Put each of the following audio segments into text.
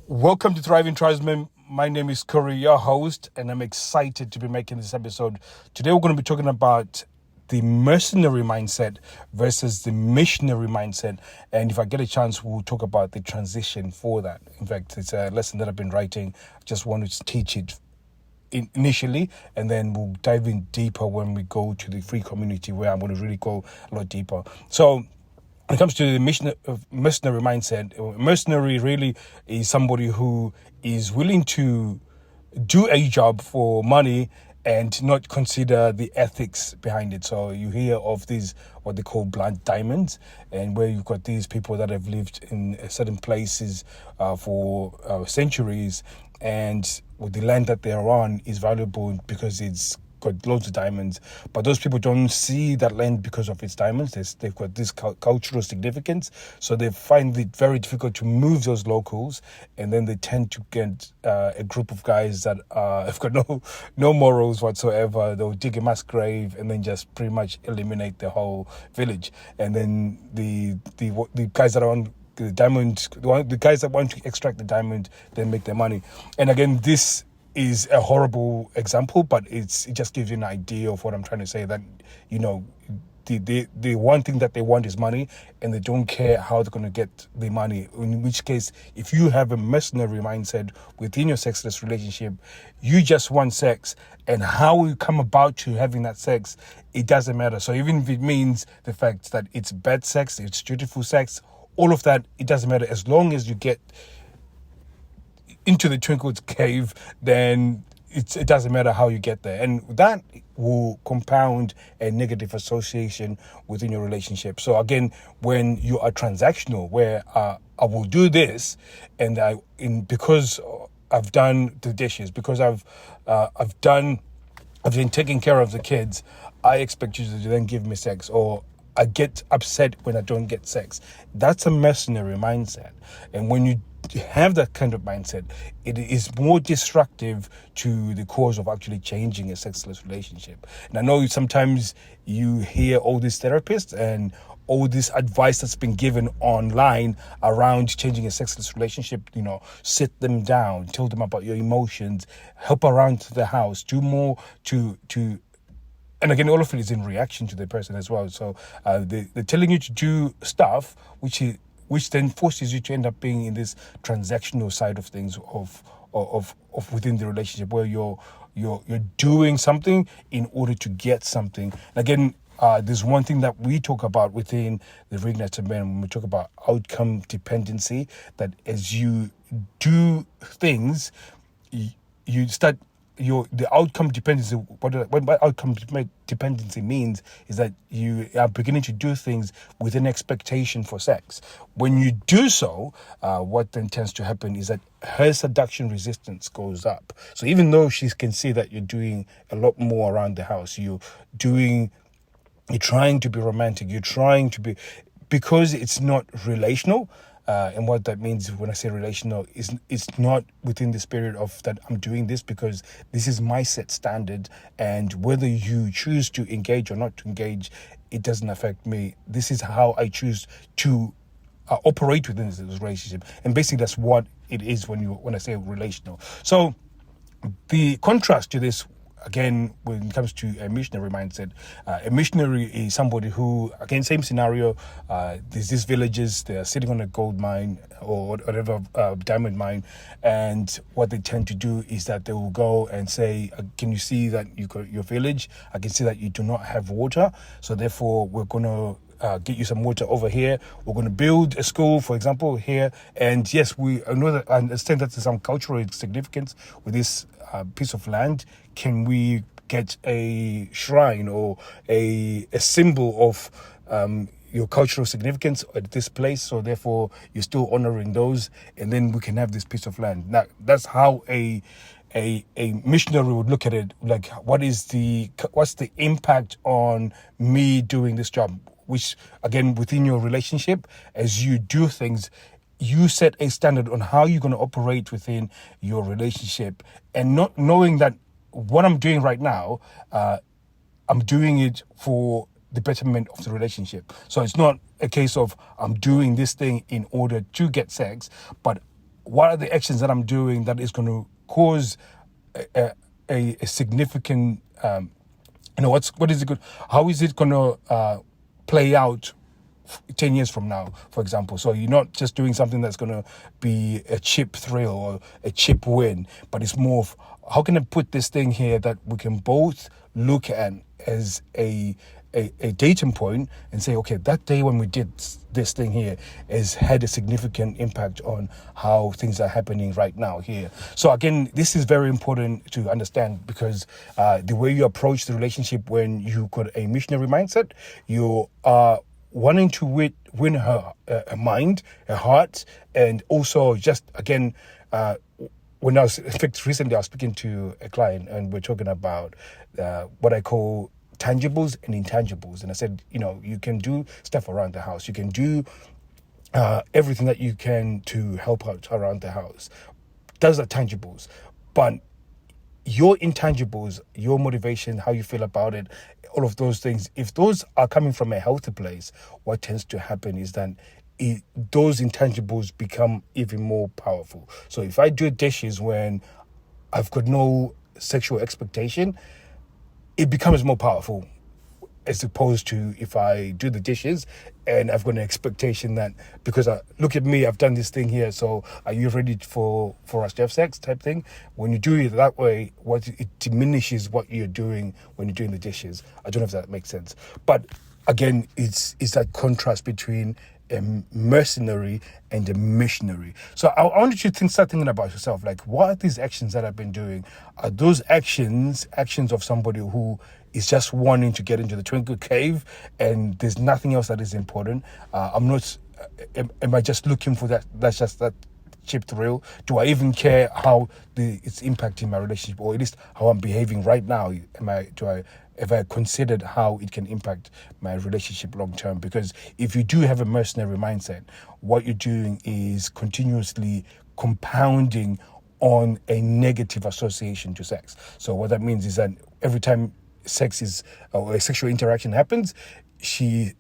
Welcome to Thriving Tribesmen. My name is Kuri, your host, and I'm excited to be making this episode. Today we're going to be talking about the mercenary mindset versus the missionary mindset. And if I get a chance, we'll talk about the transition for that. In fact, it's a lesson that I've been writing. Just wanted to teach it initially, and then we'll dive in deeper when we go to the free community, where I'm going to really go a lot deeper. So when it comes to the mercenary mindset, mercenary really is somebody who is willing to do a job for money and not consider the ethics behind it. So you hear of these, what they call blood diamonds, and where you've got these people that have lived in certain places for centuries, and with the land that they're on is valuable because it's got loads of diamonds, but those people don't see that land because of its diamonds. They've got this cultural significance, so they find it very difficult to move those locals, and then they tend to get a group of guys that have got no morals whatsoever. They'll dig a mass grave and then just pretty much eliminate the whole village, and then the guys that are on the diamond, the guys that want to extract the diamond, then make their money. And again, this is a horrible example, but it just gives you an idea of what I'm trying to say, that, you know, the one thing that they want is money, and they don't care how they're going to get the money. In which case, if you have a mercenary mindset within your sexless relationship, you just want sex, and how you come about to having that sex, it doesn't matter. So even if it means the fact that it's bad sex, it's dutiful sex, all of that, it doesn't matter. As long as you get into the Twinkle's cave, then it doesn't matter how you get there. And that will compound a negative association within your relationship. So again, when you are transactional, where I will do this, and because I've done the dishes, because I've been taking care of the kids, I expect you to then give me sex, or I get upset when I don't get sex. That's a mercenary mindset. And when you have that kind of mindset, it is more destructive to the cause of actually changing a sexless relationship. And I know sometimes you hear all these therapists and all this advice that's been given online around changing a sexless relationship. You know, sit them down, tell them about your emotions, help around the house, do more to and again, all of it is in reaction to the person as well. So they're telling you to do stuff which then forces you to end up being in this transactional side of things of within the relationship, where you're doing something in order to get something. And again, there's one thing that we talk about within the reignite men when we talk about outcome dependency, that as you do things, you start the outcome dependency. What outcome dependency means is that you are beginning to do things with an expectation for sex. When you do so, what then tends to happen is that her seduction resistance goes up. So even though she can see that you're doing a lot more around the house, you're trying to be romantic, you're trying to be, because it's not relational. And what that means when I say relational is it's not within the spirit of that I'm doing this because this is my set standard, and whether you choose to engage or not to engage, it doesn't affect me. This is how I choose to operate within this relationship. And basically that's what it is when I say relational. So the contrast to this, again, when it comes to a missionary mindset, a missionary is somebody who, again, same scenario, there's these villages, they're sitting on a gold mine or whatever, diamond mine, and what they tend to do is that they will go and say, can you see that you got your village? I can see that you do not have water, so therefore we're going to get you some water over here. We're going to build a school, for example, here. And yes, I understand that there's some cultural significance with this piece of land. Can we get a shrine or a symbol of your cultural significance at this place? So therefore, you're still honoring those, and then we can have this piece of land. Now, that's how a missionary would look at it. Like, what's the impact on me doing this job? Which, again, within your relationship, as you do things, you set a standard on how you're going to operate within your relationship, and not knowing that what I'm doing right now, I'm doing it for the betterment of the relationship. So it's not a case of I'm doing this thing in order to get sex, but what are the actions that I'm doing that is going to cause a significant, what is it good? How is it going to play out 10 years from now, for example? So you're not just doing something that's going to be a cheap thrill or a cheap win, but it's more of how can I put this thing here that we can both look at as a datum point and say, okay, that day when we did this thing here has had a significant impact on how things are happening right now here. So again, this is very important to understand, because the way you approach the relationship when you got a missionary mindset, you are wanting to win her mind, her heart, and also just again, when I was, in fact, recently I was speaking to a client and we're talking about what I call tangibles and intangibles. And I said, you can do stuff around the house. You can do everything that you can to help out around the house. Those are tangibles. But your intangibles, your motivation, how you feel about it, all of those things, if those are coming from a healthy place, what tends to happen is that those intangibles become even more powerful. So if I do dishes when I've got no sexual expectation, it becomes more powerful, as opposed to if I do the dishes and I've got an expectation that because look at me, I've done this thing here, so are you ready for us to have sex type thing? When you do it that way, it diminishes what you're doing when you're doing the dishes. I don't know if that makes sense. But again, it's that contrast between a mercenary and a missionary. So I want you to start thinking about yourself. Like, what are these actions that I've been doing? Are those actions of somebody who is just wanting to get into the twinkle cave and there's nothing else that is important? Am I just looking for that? That's just that cheap thrill. Do I even care how it's impacting my relationship, or at least how I'm behaving right now? Have I considered how it can impact my relationship long term? Because if you do have a mercenary mindset, what you're doing is continuously compounding on a negative association to sex. So what that means is that every time sex is or a sexual interaction happens, she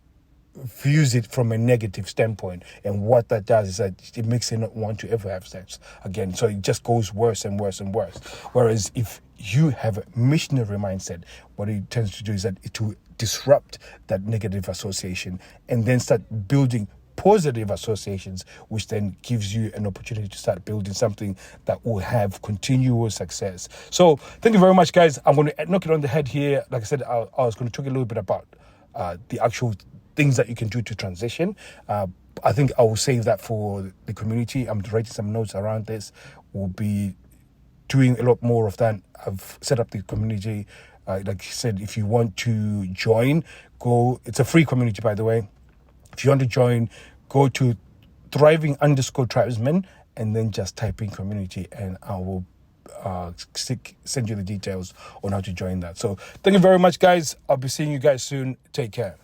views it from a negative standpoint, and what that does is that it makes her not want to ever have sex again. So it just goes worse and worse and worse. Whereas if you have a missionary mindset, what it tends to do is that it will disrupt that negative association and then start building positive associations, which then gives you an opportunity to start building something that will have continuous success. So thank you very much, guys. I'm going to knock it on the head here. Like I said, I was going to talk a little bit about the actual things that you can do to transition. I think I will save that for the community. I'm writing some notes around this. We'll be doing a lot more of that. I've set up the community. Like I said, if you want to join, it's a free community, by the way. If you want to join, go to Thriving_Tribesmen and then just type in community, and I will send you the details on how to join that. So thank you very much, guys. I'll be seeing you guys soon. Take care.